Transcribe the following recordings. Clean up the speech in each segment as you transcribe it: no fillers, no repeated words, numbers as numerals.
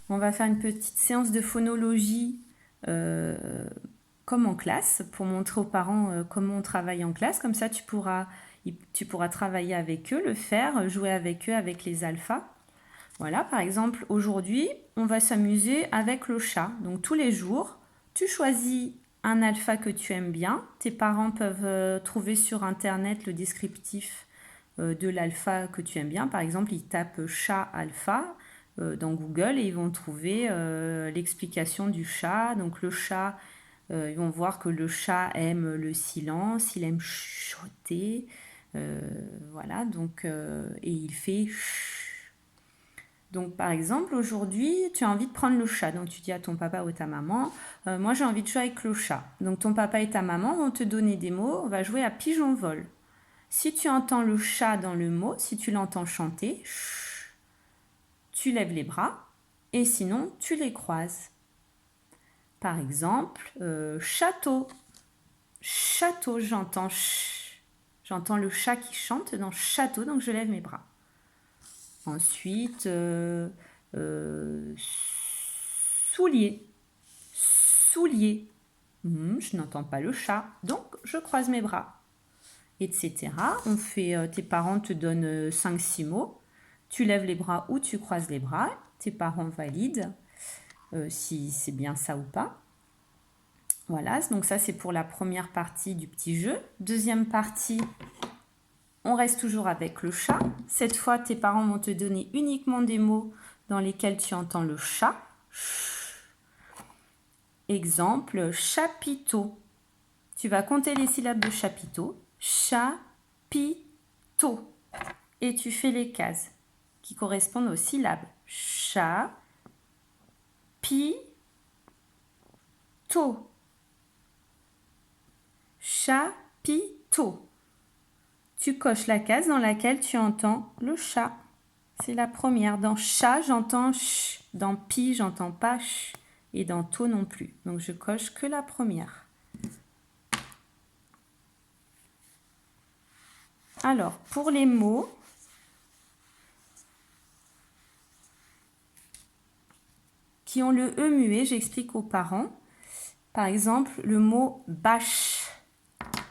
On va faire une petite séance de phonologie comme en classe pour montrer aux parents comment on travaille en classe. Comme ça, tu pourras travailler avec eux, le faire, jouer avec eux, avec les alphas. Voilà, par exemple, aujourd'hui, on va s'amuser avec le chat. Donc tous les jours, tu choisis un alpha que tu aimes bien. Tes parents peuvent trouver sur Internet le descriptif de l'alpha que tu aimes bien. Par exemple, ils tapent chat alpha dans Google et ils vont trouver l'explication du chat. Donc le chat, ils vont voir que le chat aime le silence, il aime chuchoter. Voilà, donc, et il fait chut. Donc, par exemple, aujourd'hui, tu as envie de prendre le chat. Donc, tu dis à ton papa ou ta maman, moi j'ai envie de jouer avec le chat. Donc, ton papa et ta maman vont te donner des mots. On va jouer à pigeon vol. Si tu entends le chat dans le mot, si tu l'entends chanter, chut, tu lèves les bras et sinon, tu les croises. Par exemple, château. Château, j'entends chut. J'entends le chat qui chante dans château, donc je lève mes bras. Ensuite, soulier. Soulier. Je n'entends pas le chat, donc je croise mes bras. Etc. On fait, tes parents te donnent 5-6 mots. Tu lèves les bras ou tu croises les bras. Tes parents valident si c'est bien ça ou pas. Voilà, donc ça c'est pour la première partie du petit jeu. Deuxième partie, on reste toujours avec le chat. Cette fois, tes parents vont te donner uniquement des mots dans lesquels tu entends le chat. Exemple, chapiteau. Tu vas compter les syllabes de chapiteau. Chapiteau. Et tu fais les cases qui correspondent aux syllabes. Chat, pi, to. Chapiteau. Tu coches la case dans laquelle tu entends le chat. C'est la première. Dans chat, j'entends ch. Dans pi, j'entends pas ch. Et dans to non plus. Donc je coche que la première. Alors, pour les mots, qui ont le E muet, j'explique aux parents. Par exemple, le mot bâche.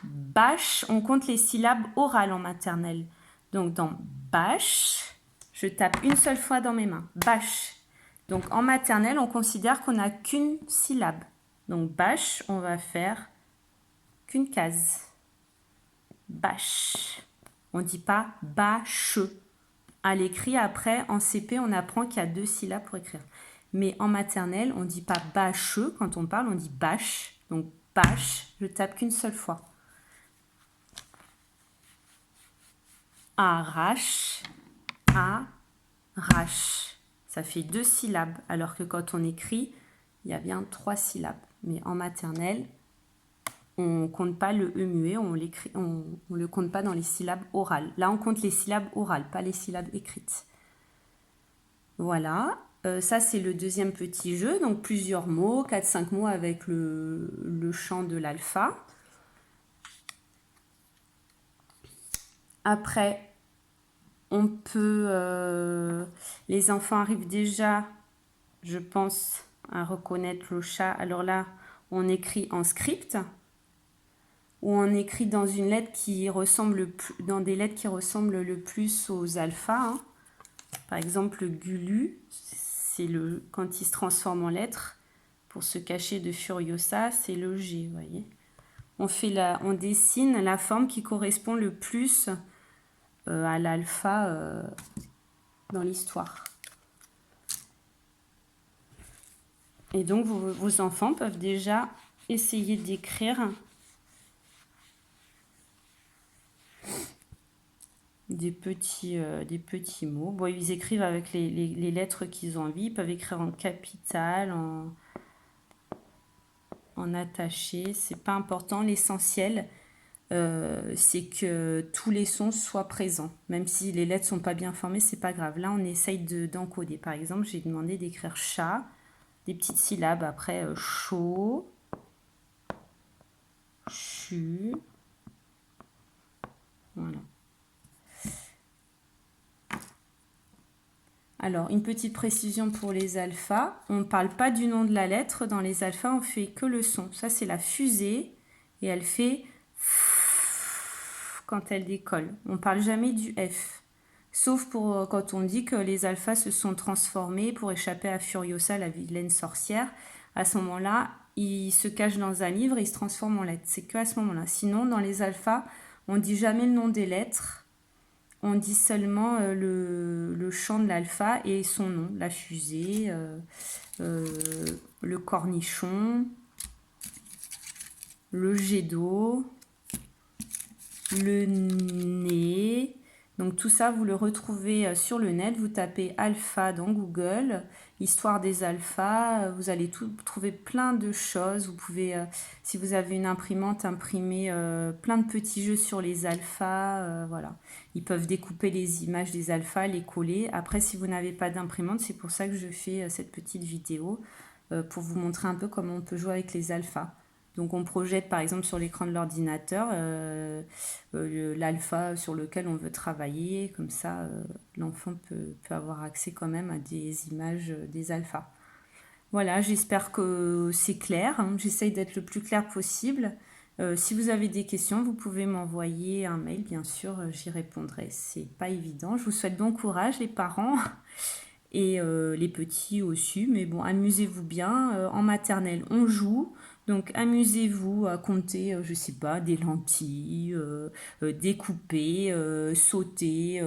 Bâche, on compte les syllabes orales en maternelle. Donc dans bâche, je tape une seule fois dans mes mains. Bâche. Donc en maternelle, on considère qu'on n'a qu'une syllabe. Donc bâche, on va faire qu'une case. Bâche. On ne dit pas bâche. À l'écrit, après, en CP, on apprend qu'il y a 2 syllabes pour écrire. Mais en maternelle, on ne dit pas bâche. Quand on parle, on dit bâche. Donc bâche, je tape qu'une seule fois. Arrache, arrache. Ça fait 2 syllabes, alors que quand on écrit, il y a bien 3 syllabes. Mais en maternelle, on ne compte pas le E muet, on ne le compte pas dans les syllabes orales. Là, on compte les syllabes orales, pas les syllabes écrites. Voilà, ça c'est le deuxième petit jeu, donc plusieurs mots, 4-5 mots avec le chant de l'alpha. Après, on peut... les enfants arrivent déjà, je pense, à reconnaître le chat. Alors là, on écrit en script, ou on écrit dans une lettre qui ressemble dans des lettres qui ressemblent le plus aux alphas. Hein. Par exemple, le Gulu, c'est quand il se transforme en lettre, pour se cacher de Furiosa, c'est le G, vous voyez. On dessine la forme qui correspond le plus à l'alpha dans l'histoire. Et donc, vos enfants peuvent déjà essayer d'écrire des petits mots. Bon, ils écrivent avec les lettres qu'ils ont envie. Ils peuvent écrire en capital, en attaché. C'est pas important. L'essentiel, c'est que tous les sons soient présents. Même si les lettres sont pas bien formées, c'est pas grave. Là, on essaye d'encoder. Par exemple, j'ai demandé d'écrire chat, des petites syllabes après chaud, chu. Voilà. Alors, une petite précision pour les alphas. On ne parle pas du nom de la lettre. Dans les alphas, on fait que le son. Ça, c'est la fusée. Et elle fait quand elle décolle. On ne parle jamais du F. Sauf pour quand on dit que les alphas se sont transformés pour échapper à Furiosa, la vilaine sorcière. À ce moment-là, ils se cachent dans un livre et ils se transforment en lettres. C'est que à ce moment-là. Sinon, dans les alphas, on ne dit jamais le nom des lettres. On dit seulement le chant de l'alpha et son nom, la fusée, le cornichon, le jet d'eau, le nez. Donc tout ça, vous le retrouvez sur le net. Vous tapez alpha dans Google, histoire des alphas. Vous allez trouver plein de choses. Vous pouvez, si vous avez une imprimante, imprimer plein de petits jeux sur les alphas. Voilà. Ils peuvent découper les images des alphas, les coller. Après, si vous n'avez pas d'imprimante, c'est pour ça que je fais cette petite vidéo pour vous montrer un peu comment on peut jouer avec les alphas. Donc on projette par exemple sur l'écran de l'ordinateur l'alpha sur lequel on veut travailler, comme ça l'enfant peut avoir accès quand même à des images des alphas. Voilà, j'espère que c'est clair, hein. J'essaye d'être le plus clair possible. Si vous avez des questions, vous pouvez m'envoyer un mail, bien sûr, j'y répondrai. C'est pas évident. Je vous souhaite bon courage les parents et les petits aussi, mais bon, amusez-vous bien. En maternelle, on joue. Donc amusez-vous à compter, je sais pas, des lentilles, découper, sauter,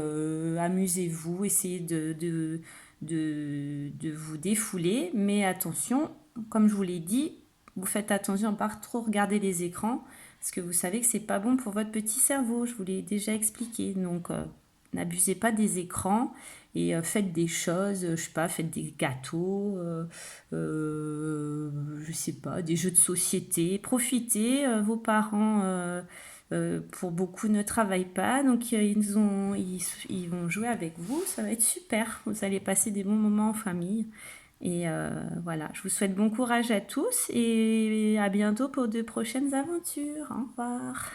amusez-vous, essayez de vous défouler. Mais attention, comme je vous l'ai dit, vous faites attention à ne pas trop regarder les écrans, parce que vous savez que c'est pas bon pour votre petit cerveau, je vous l'ai déjà expliqué. Donc n'abusez pas des écrans et faites des choses, je sais pas, faites des gâteaux, je sais pas, des jeux de société. Profitez, vos parents, pour beaucoup ne travaillent pas, donc ils vont jouer avec vous, ça va être super. Vous allez passer des bons moments en famille. Et voilà, je vous souhaite bon courage à tous et à bientôt pour de prochaines aventures. Au revoir.